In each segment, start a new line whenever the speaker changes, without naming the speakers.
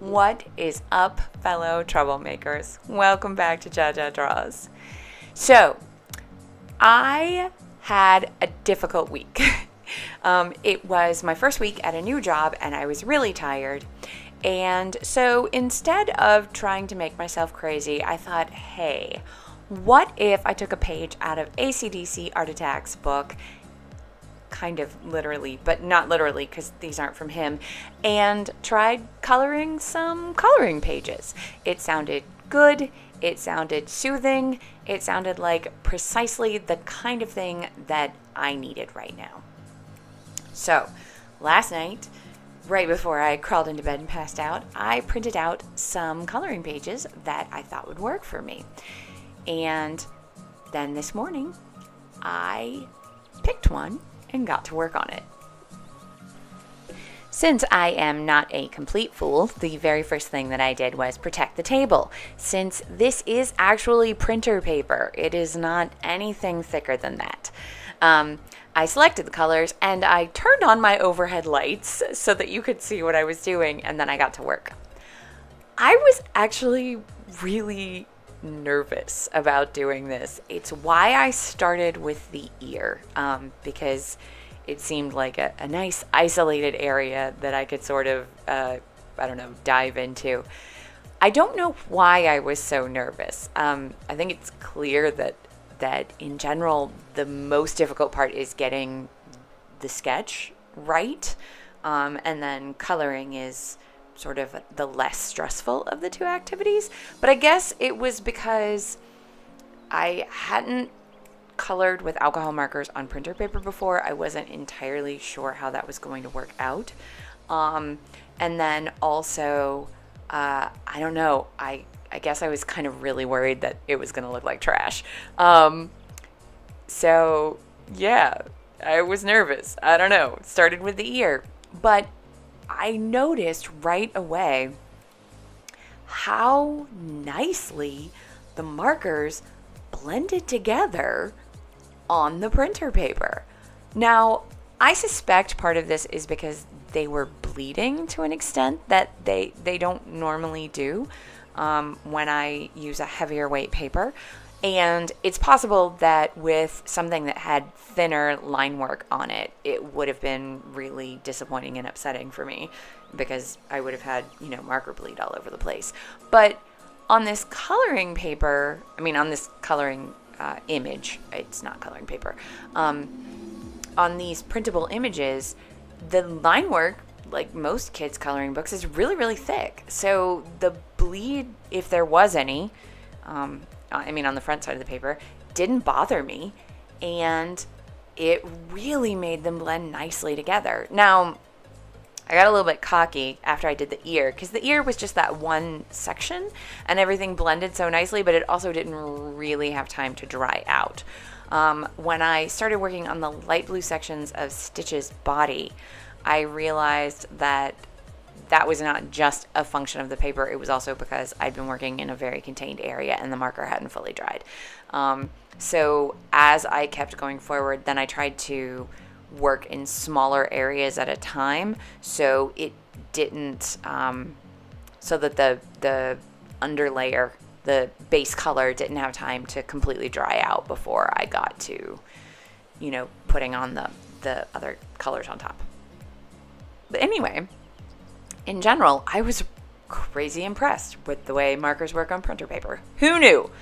What is up, fellow troublemakers? Welcome back to Jaja Draws. So, I had a difficult week. It was my first week at a new job and I was really tired. And so instead of trying to make myself crazy, I thought, hey, what if I took a page out of ACDCArtAttack's book, kind of literally, but not literally because these aren't from him, and tried coloring some coloring pages. It sounded good. It sounded soothing. It sounded like precisely the kind of thing that I needed right now. So last night, right before I crawled into bed and passed out, I printed out some coloring pages that I thought would work for me. And then this morning, I picked one and got to work on it. Since I am not a complete fool, the very first thing that I did was protect the table. Since this is actually printer paper, it is not anything thicker than that. I selected the colors and I turned on my overhead lights so that you could see what I was doing, and then I got to work. I was actually really nervous about doing this. It's why I started with the ear, because it seemed like a nice isolated area that I could sort of, dive into. I don't know why I was so nervous. I think it's clear that in general, the most difficult part is getting the sketch right, and then coloring is sort of the less stressful of the two activities. But I guess it was because I hadn't colored with alcohol markers on printer paper before. I wasn't entirely sure how that was going to work out. And then also, I don't know, I guess I was kind of really worried that it was going to look like trash. So yeah, I was nervous. I don't know, started with the ear, but I noticed right away how nicely the markers blended together on the printer paper. Now, I suspect part of this is because they were bleeding to an extent that they don't normally do when I use a heavier weight paper. And it's possible that with something that had thinner line work on it, it would have been really disappointing and upsetting for me because I would have had, marker bleed all over the place. But on this coloring paper, on this coloring image, it's not coloring paper, on these printable images, the line work, like most kids' coloring books, is really, really thick. So the bleed, if there was any, on the front side of the paper, didn't bother me, and it really made them blend nicely together. Now, I got a little bit cocky after I did the ear, because the ear was just that one section, and everything blended so nicely, but it also didn't really have time to dry out. When I started working on the light blue sections of Stitch's body, I realized that that was not just a function of the paper. It was also because I'd been working in a very contained area and the marker hadn't fully dried. So as I kept going forward, then I tried to work in smaller areas at a time, so it didn't, so that the underlayer, the base color, didn't have time to completely dry out before I got to, putting on the other colors on top. But anyway, in general, I was crazy impressed with the way markers work on printer paper. Who knew?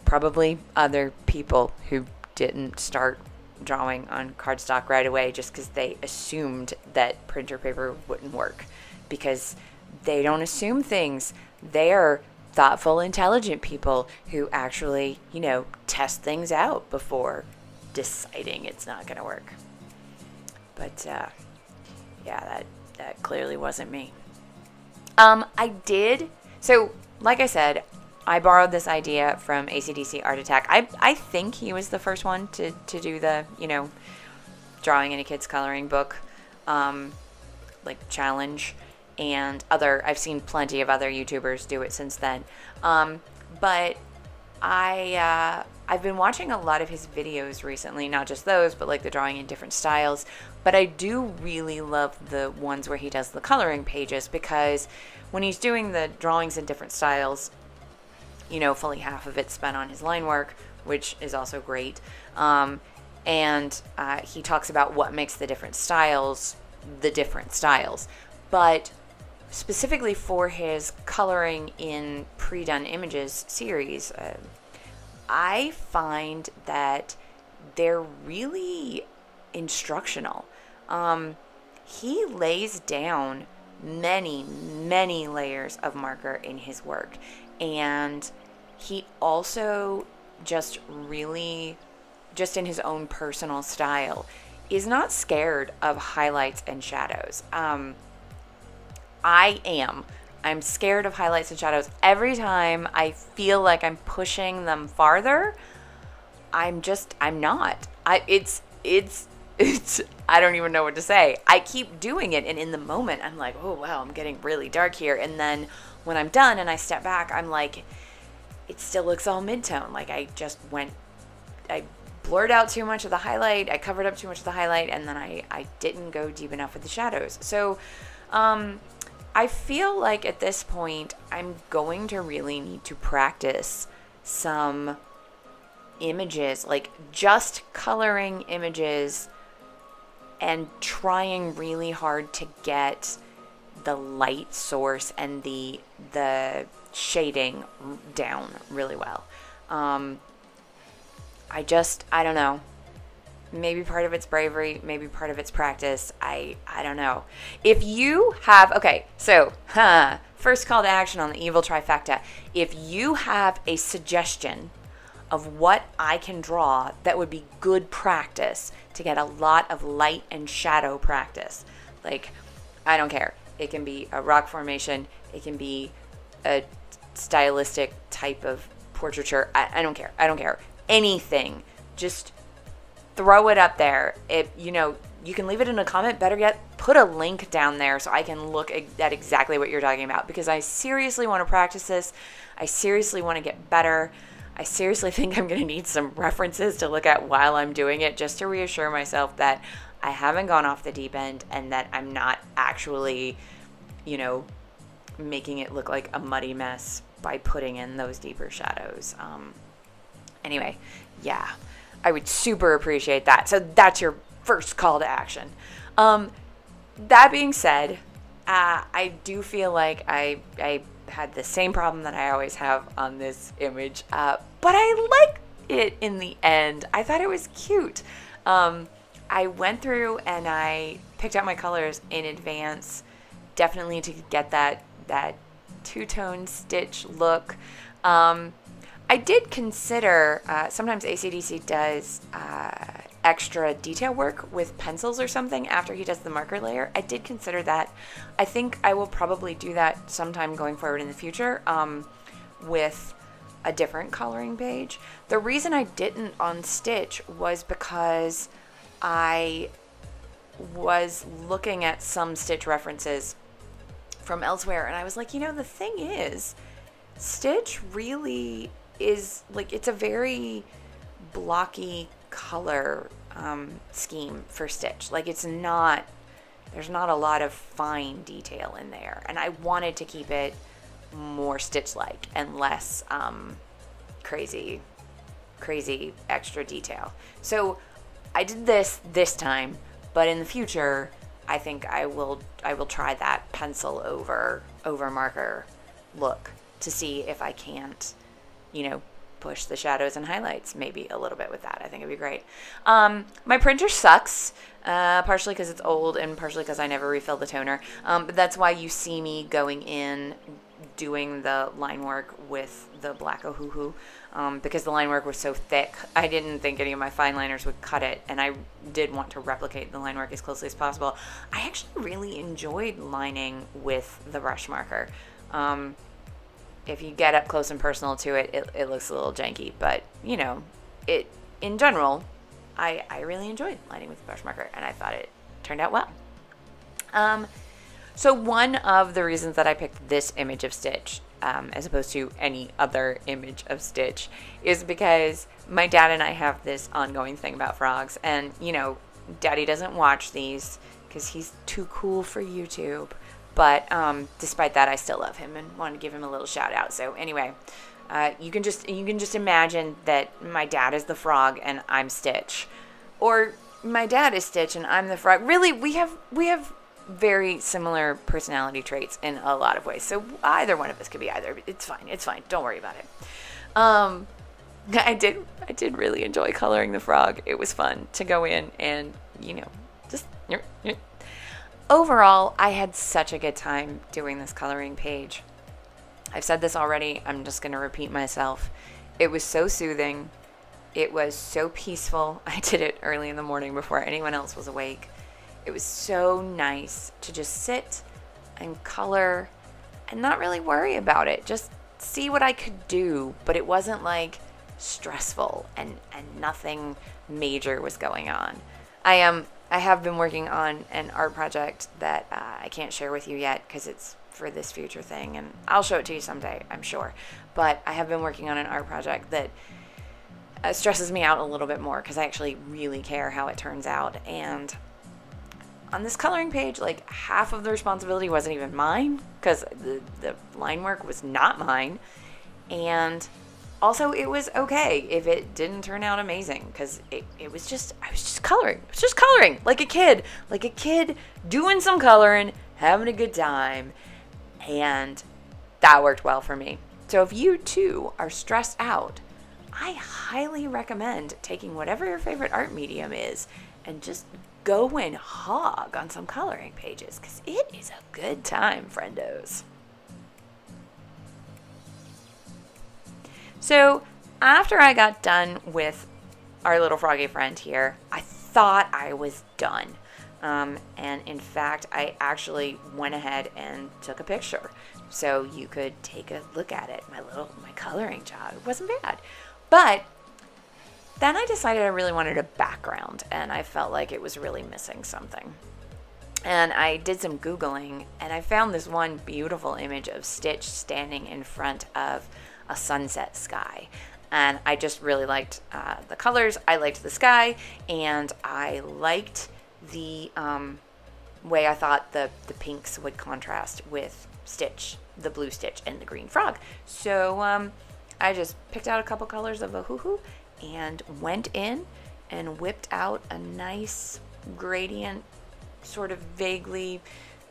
Probably other people who didn't start drawing on cardstock right away just because they assumed that printer paper wouldn't work, because they don't assume things. They are thoughtful, intelligent people who actually, test things out before deciding it's not going to work. But yeah, that clearly wasn't me. So like I said, I borrowed this idea from ACDCArtAttack. I think he was the first one to do the, drawing in a kid's coloring book, challenge, and I've seen plenty of other YouTubers do it since then. But I I've been watching a lot of his videos recently, not just those, but like the drawing in different styles. But I do really love the ones where he does the coloring pages, because when he's doing the drawings in different styles, you know, fully half of it's spent on his line work, which is also great. And he talks about what makes the different styles. But specifically for his coloring in pre-done images series, I find that they're really instructional. He lays down many, many layers of marker in his work, and he also just really, just in his own personal style, is not scared of highlights and shadows. I'm scared of highlights and shadows. Every time I feel like I'm pushing them farther, I'm not. It's I don't even know what to say. I keep doing it, and in the moment I'm like, oh wow, I'm getting really dark here. And then when I'm done and I step back, I'm like, it still looks all mid-tone. Like I blurred out too much of the highlight, I covered up too much of the highlight, and then I didn't go deep enough with the shadows. So I feel like at this point I'm going to really need to practice some images, like just coloring images and trying really hard to get the light source and the shading down really well. I don't know. Maybe part of it's bravery, maybe part of it's practice. I don't know. If you have, okay, so, first call to action on the evil trifecta. If you have a suggestion of what I can draw that would be good practice to get a lot of light and shadow practice, like, I don't care. It can be a rock formation. It can be a stylistic type of portraiture. I don't care. I don't care. Anything. Just throw it up there. You can leave it in a comment. Better yet, put a link down there so I can look at exactly what you're talking about, because I seriously want to practice this. I seriously want to get better. I seriously think I'm going to need some references to look at while I'm doing it, just to reassure myself that I haven't gone off the deep end and that I'm not actually, making it look like a muddy mess by putting in those deeper shadows. Anyway, yeah, I would super appreciate that. So that's your first call to action. That being said, I do feel like I had the same problem that I always have on this image, but I liked it in the end. I thought it was cute. I went through and I picked out my colors in advance, definitely to get that two-tone stitch look. I did consider, sometimes ACDC does extra detail work with pencils or something after he does the marker layer. I did consider that. I think I will probably do that sometime going forward in the future with a different coloring page. The reason I didn't on Stitch was because I was looking at some Stitch references from elsewhere, and I was like, the thing is, Stitch really is, like, it's a very blocky color scheme for Stitch. Like, there's not a lot of fine detail in there, and I wanted to keep it more Stitch-like and less crazy extra detail. So I did this time, but in the future I think I will try that pencil over marker look to see if I can't, push the shadows and highlights maybe a little bit with that. I think it'd be great. My printer sucks, partially because it's old and partially because I never refill the toner. But that's why you see me going in doing the line work with the black Ohuhu, because the line work was so thick. I didn't think any of my fine liners would cut it, and I did want to replicate the line work as closely as possible. I actually really enjoyed lining with the brush marker. If you get up close and personal to it, it looks a little janky, but in general, I really enjoyed lining with the brush marker, and I thought it turned out well. So one of the reasons that I picked this image of Stitch as opposed to any other image of Stitch, is because my dad and I have this ongoing thing about frogs. And, you know, Daddy doesn't watch these because he's too cool for YouTube. But despite that, I still love him and wanted to give him a little shout out. So anyway, you can just imagine that my dad is the frog and I'm Stitch, or my dad is Stitch and I'm the frog. Really, we have very similar personality traits in a lot of ways. So either one of us could be either. It's fine. Don't worry about it. I did really enjoy coloring the frog. It was fun to go in and, you know, just overall, I had such a good time doing this coloring page. I've said this already. I'm just going to repeat myself. It was so soothing. It was so peaceful. I did it early in the morning before anyone else was awake. It was so nice to just sit and color and not really worry about it. Just see what I could do. But it wasn't like stressful and nothing major was going on. I have been working on an art project that I can't share with you yet because it's for this future thing, and I'll show it to you someday, I'm sure. But I have been working on an art project that stresses me out a little bit more because I actually really care how it turns out. And on this coloring page, like, half of the responsibility wasn't even mine because the line work was not mine. And also, it was okay if it didn't turn out amazing because I was just coloring. I was just coloring like a kid doing some coloring, having a good time. And that worked well for me. So if you too are stressed out, I highly recommend taking whatever your favorite art medium is and just go and hog on some coloring pages because it is a good time, friendos. So after I got done with our little froggy friend here, I thought I was done. And in fact, I actually went ahead and took a picture so you could take a look at it. My coloring job. It wasn't bad. But then I decided I really wanted a background and I felt like it was really missing something. And I did some Googling and I found this one beautiful image of Stitch standing in front of a sunset sky. And I just really liked the colors. I liked the sky, and I liked the way I thought the pinks would contrast with Stitch, the blue Stitch, and the green frog. So I just picked out a couple colors of a hoo-hoo and went in and whipped out a nice gradient, sort of vaguely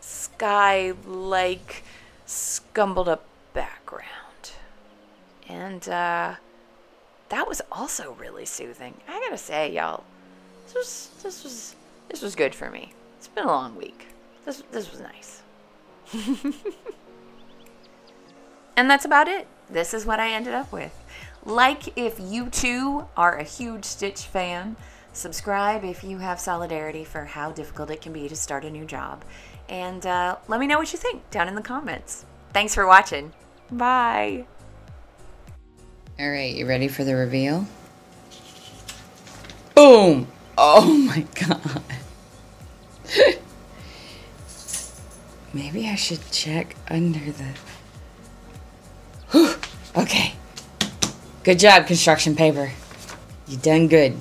sky-like, scumbled up background. And that was also really soothing. I gotta say, y'all, this was good for me. It's been a long week. This was nice. And that's about it. This is what I ended up with. Like if you too are a huge Stitch fan. Subscribe if you have solidarity for how difficult it can be to start a new job. And let me know what you think down in the comments. Thanks for watching. Bye.
All right, you ready for the reveal? Boom! Oh my god. Maybe I should check under the... Whew. Okay. Good job, construction paper. You done good.